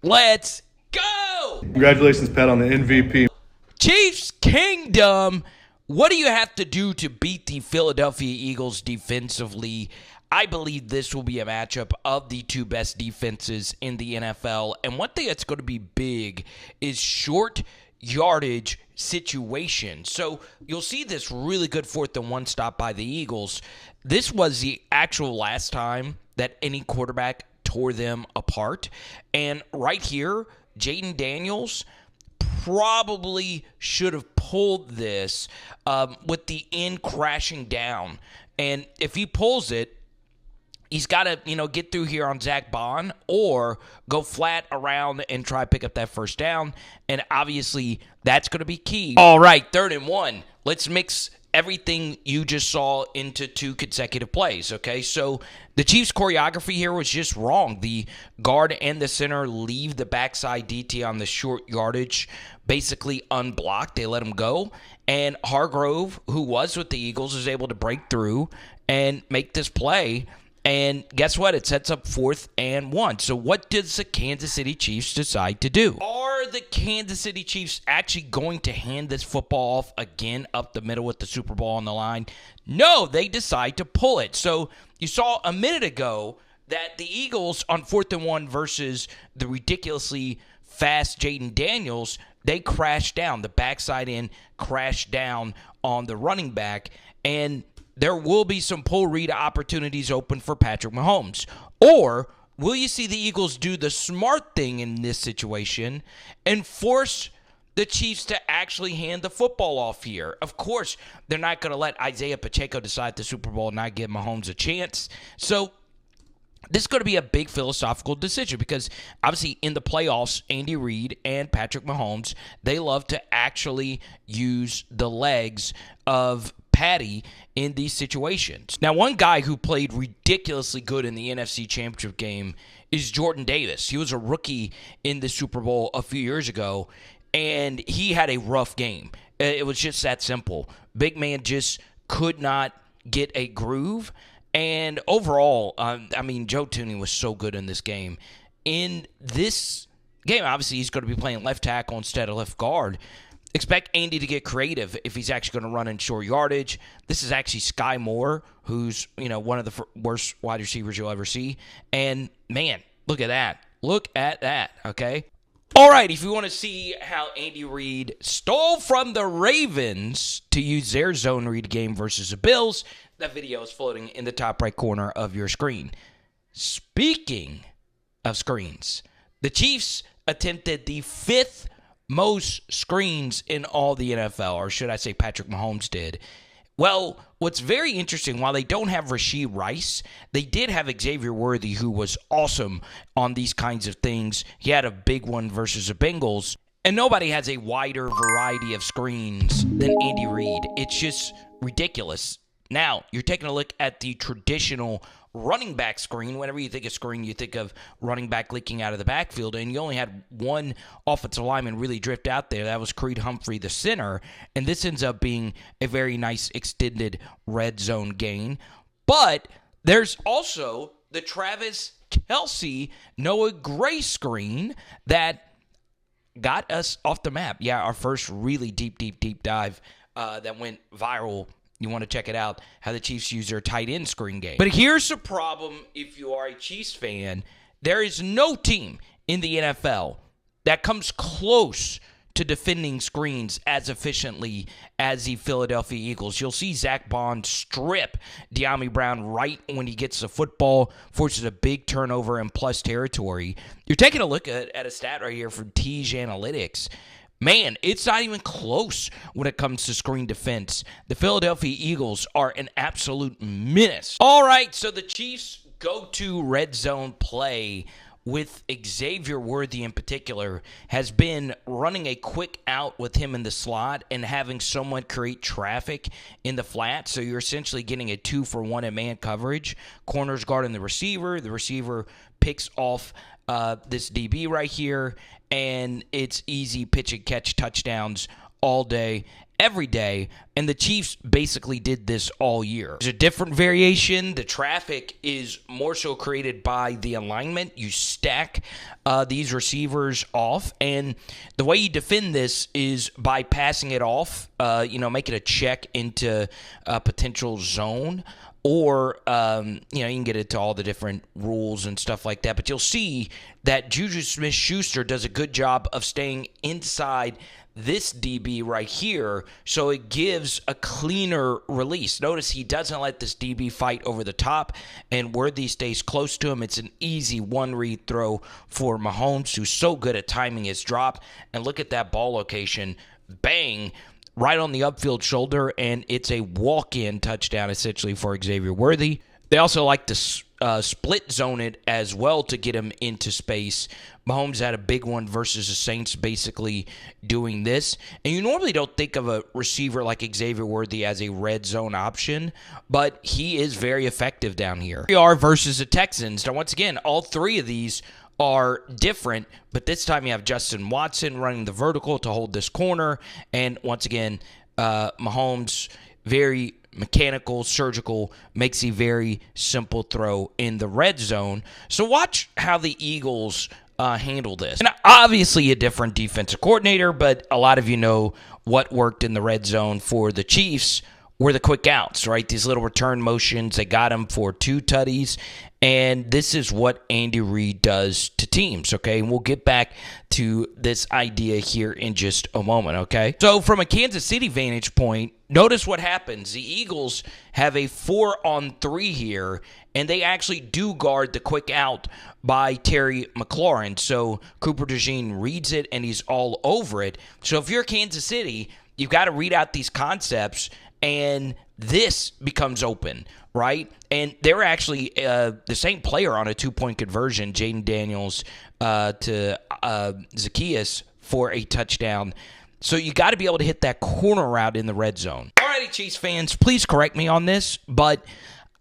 Let's go! Congratulations, Pat, on the MVP. Chiefs Kingdom. What do you have to do to beat the Philadelphia Eagles defensively? I believe this will be a matchup of the two best defenses in the NFL. And one thing that's going to be big is short yardage situation. So you'll see this really good 4th-and-1 stop by the Eagles. This was the actual last time that any quarterback tore them apart. And right here, Jayden Daniels probably should have pulled this with the end crashing down. And if he pulls it, he's got to, get through here on Zach Bond or go flat around and try to pick up that first down. And obviously, that's going to be key. All right, 3rd-and-1. Let's mix everything you just saw into 2 consecutive plays, okay? So the Chiefs' choreography here was just wrong. The guard and the center leave the backside DT on the short yardage basically unblocked. They let him go. And Hargrove, who was with the Eagles, is able to break through and make this play. And guess what? It sets up 4th-and-1. So what does the Kansas City Chiefs decide to do? Are the Kansas City Chiefs actually going to hand this football off again up the middle with the Super Bowl on the line? No, they decide to pull it. So you saw a minute ago that the Eagles on 4th-and-1 versus the ridiculously fast Jayden Daniels, they crashed down. The backside end crashed down on the running back. And there will be some pull read opportunities open for Patrick Mahomes. Or will you see the Eagles do the smart thing in this situation and force the Chiefs to actually hand the football off here? Of course, they're not going to let Isaiah Pacheco decide the Super Bowl and not give Mahomes a chance. So this is going to be a big philosophical decision because obviously in the playoffs, Andy Reid and Patrick Mahomes, they love to actually use the legs of Patty in these situations. Now, one guy who played ridiculously good in the NFC Championship game is Jordan Davis. He was a rookie in the Super Bowl a few years ago, and he had a rough game. It was just that simple. Big man just could not get a groove. And overall, Joe Tooney was so good in this game. In this game, obviously, he's going to be playing left tackle instead of left guard. Expect Andy to get creative if he's actually going to run in short yardage. This is actually Sky Moore, who's one of the worst wide receivers you'll ever see. And, man, look at that. Look at that, okay? All right, if you want to see how Andy Reid stole from the Ravens to use their zone read game versus the Bills, that video is floating in the top right corner of your screen. Speaking of screens, the Chiefs attempted the 5th most screens in all the NFL, or should I say Patrick Mahomes did. Well, what's very interesting, while they don't have Rashee Rice, they did have Xavier Worthy, who was awesome on these kinds of things. He had a big one versus the Bengals, and nobody has a wider variety of screens than Andy Reid. It's just ridiculous. Now, you're taking a look at the traditional running back screen. Whenever you think of screen, you think of running back leaking out of the backfield, and you only had one offensive lineman really drift out there. That was Creed Humphrey, the center, and this ends up being a very nice extended red zone gain. But there's also the Travis Kelce, Noah Gray screen that got us off the map. Yeah, our first really deep dive that went viral. You want to check it out, how the Chiefs use their tight end screen game. But here's the problem if you are a Chiefs fan. There is no team in the NFL that comes close to defending screens as efficiently as the Philadelphia Eagles. You'll see Zach Bond strip De'Ami Brown right when he gets the football, forces a big turnover in plus territory. You're taking a look at a stat right here from Tease Analytics. Man, it's not even close when it comes to screen defense. The Philadelphia Eagles are an absolute menace. All right, so the Chiefs go to red zone play with Xavier Worthy in particular has been running a quick out with him in the slot and having someone create traffic in the flat. So you're essentially getting a 2-for-1 in man coverage. Corners guarding the receiver picks off this DB right here, and it's easy pitch and catch touchdowns all day, every day, and the Chiefs basically did this all year. There's a different variation. The traffic is more so created by the alignment. You stack these receivers off, and the way you defend this is by passing it off, make it a check into a potential zone. Or, you can get into all the different rules and stuff like that. But you'll see that Juju Smith-Schuster does a good job of staying inside this DB right here, so it gives a cleaner release. Notice he doesn't let this DB fight over the top, and Worthy stays close to him. It's an easy one-read throw for Mahomes, who's so good at timing his drop. And look at that ball location. Bang! Right on the upfield shoulder, and it's a walk-in touchdown, essentially, for Xavier Worthy. They also like to split zone it as well to get him into space. Mahomes had a big one versus the Saints basically doing this. And you normally don't think of a receiver like Xavier Worthy as a red zone option, but he is very effective down here. We are versus the Texans. Now, once again, all three of these are different, but this time you have Justin Watson running the vertical to hold this corner, and once again, Mahomes, very mechanical, surgical, makes a very simple throw in the red zone. So watch how the Eagles handle this. And obviously a different defensive coordinator, but a lot of you know what worked in the red zone for the Chiefs were the quick outs, right? These little return motions, they got him for 2 tutties. And this is what Andy Reid does to teams, okay? And we'll get back to this idea here in just a moment, okay? So from a Kansas City vantage point, notice what happens. The Eagles have a 4-on-3 here, and they actually do guard the quick out by Terry McLaurin. So Cooper DeJean reads it, and he's all over it. So if you're Kansas City, you've got to read out these concepts, and this becomes open, right? And they were actually the same player on a 2-point conversion, Jaden Daniels to Zacchaeus for a touchdown. So you got to be able to hit that corner route in the red zone. Alrighty, Chiefs fans, please correct me on this, but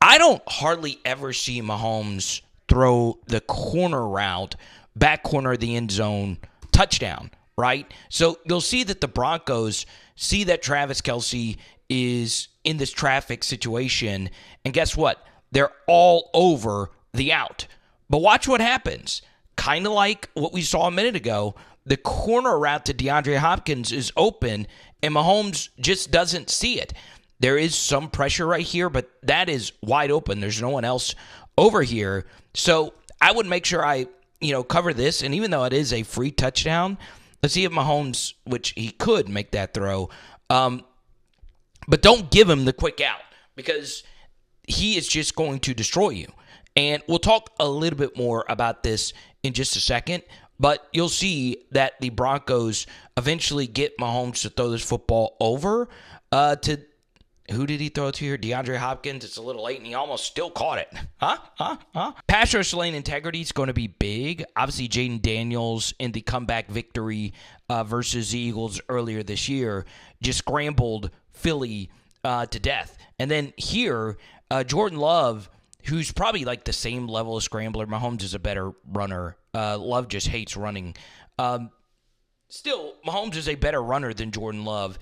I don't hardly ever see Mahomes throw the corner route, back corner of the end zone, touchdown, right? So you'll see that the Broncos see that Travis Kelce is in this traffic situation, and guess what? They're all over the out. But watch what happens. Kind of like what we saw a minute ago, the corner route to DeAndre Hopkins is open, and Mahomes just doesn't see it. There is some pressure right here, but that is wide open. There's no one else over here. So I would make sure I, cover this, and even though it is a free touchdown, let's see if Mahomes, which he could make that throw, but don't give him the quick out because he is just going to destroy you. And we'll talk a little bit more about this in just a second, but you'll see that the Broncos eventually get Mahomes to throw this football over to, who did he throw it to here? DeAndre Hopkins. It's a little late, and he almost still caught it. Pass rush lane integrity is going to be big. Obviously, Jaden Daniels in the comeback victory versus the Eagles earlier this year just scrambled Philly to death. And then here, Jordan Love, who's probably like the same level of scrambler. Mahomes is a better runner. Love just hates running. Still, Mahomes is a better runner than Jordan Love.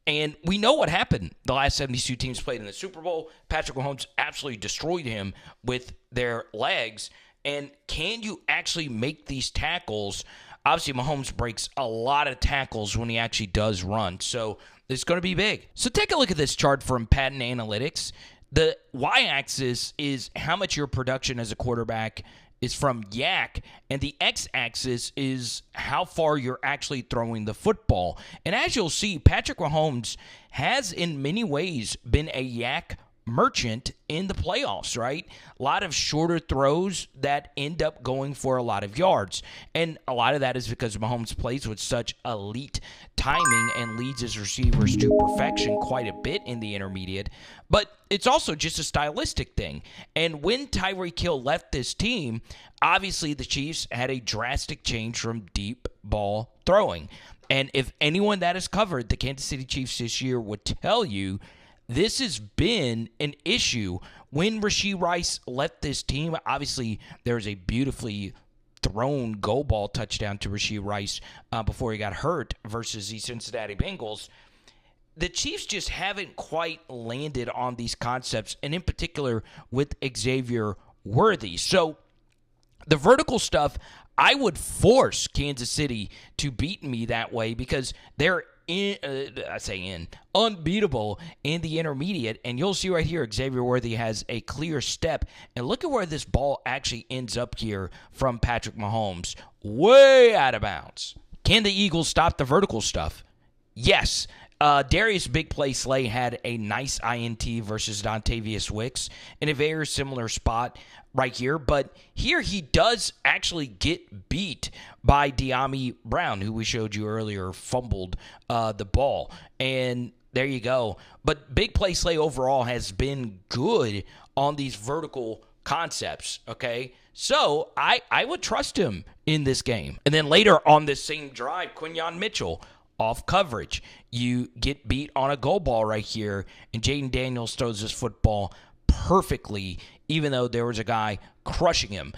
And we know what happened. The last 72 teams played in the Super Bowl. Patrick Mahomes absolutely destroyed him with their legs. And can you actually make these tackles? Obviously, Mahomes breaks a lot of tackles when he actually does run. So it's going to be big. So take a look at this chart from Patent Analytics. The y-axis is how much your production as a quarterback is from yak, and the x-axis is how far you're actually throwing the football. And as you'll see, Patrick Mahomes has in many ways been a yak merchant in the playoffs, right? A lot of shorter throws that end up going for a lot of yards. And a lot of that is because Mahomes plays with such elite timing and leads his receivers to perfection quite a bit in the intermediate. But it's also just a stylistic thing. And when Tyreek Hill left this team, obviously the Chiefs had a drastic change from deep ball throwing. And if anyone that has covered the Kansas City Chiefs this year would tell you this has been an issue. When Rashee Rice left this team, obviously there's a beautifully thrown goal ball touchdown to Rashee Rice before he got hurt versus the Cincinnati Bengals. The Chiefs just haven't quite landed on these concepts, and in particular with Xavier Worthy. So the vertical stuff, I would force Kansas City to beat me that way because they're unbeatable in the intermediate. And you'll see right here, Xavier Worthy has a clear step. And look at where this ball actually ends up here from Patrick Mahomes. Way out of bounds. Can the Eagles stop the vertical stuff? Yes. Darius Big Play Slay had a nice INT versus Dontavius Wicks in a very similar spot right here. But here he does actually get beat by De'Ami Brown, who we showed you earlier, fumbled the ball. And there you go. But Big Play Slay overall has been good on these vertical concepts, okay? So I would trust him in this game. And then later on this same drive, Quinyon Mitchell, off coverage. You get beat on a goal ball right here, and Jaden Daniels throws this football perfectly, even though there was a guy crushing him.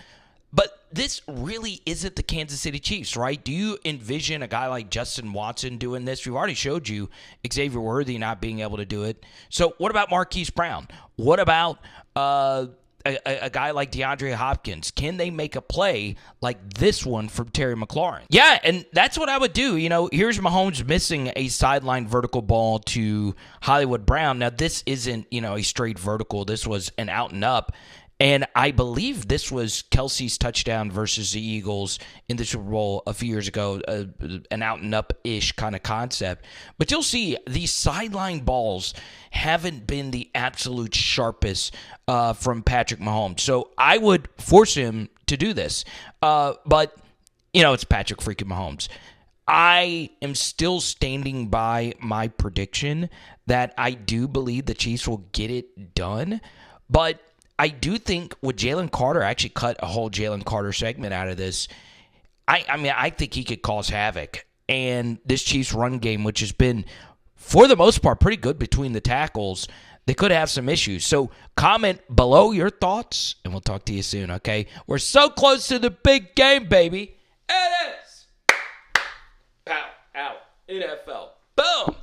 But this really isn't the Kansas City Chiefs, right? Do you envision a guy like Justin Watson doing this? We've already showed you Xavier Worthy not being able to do it. So what about Marquise Brown? What about a guy like DeAndre Hopkins? Can they make a play like this one from Terry McLaurin? Yeah, and that's what I would do. You know, here's Mahomes missing a sideline vertical ball to Hollywood Brown. Now, this isn't, a straight vertical. This was an out and up. And I believe this was Kelce's touchdown versus the Eagles in the Super Bowl a few years ago, an out-and-up-ish kind of concept. But you'll see these sideline balls haven't been the absolute sharpest from Patrick Mahomes. So I would force him to do this. But, it's Patrick freaking Mahomes. I am still standing by my prediction that I do believe the Chiefs will get it done. But I do think with Jalen Carter, I actually cut a whole Jalen Carter segment out of this. I think he could cause havoc. And this Chiefs run game, which has been, for the most part, pretty good between the tackles, they could have some issues. So comment below your thoughts, and we'll talk to you soon, okay? We're so close to the big game, baby. It is. Pow, out, NFL. Boom.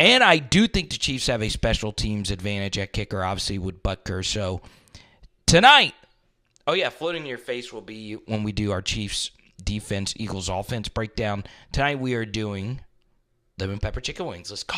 And I do think the Chiefs have a special teams advantage at kicker, obviously, with Butker. So tonight, floating in your face will be when we do our Chiefs defense, Eagles offense breakdown. Tonight we are doing lemon pepper chicken wings. Let's go.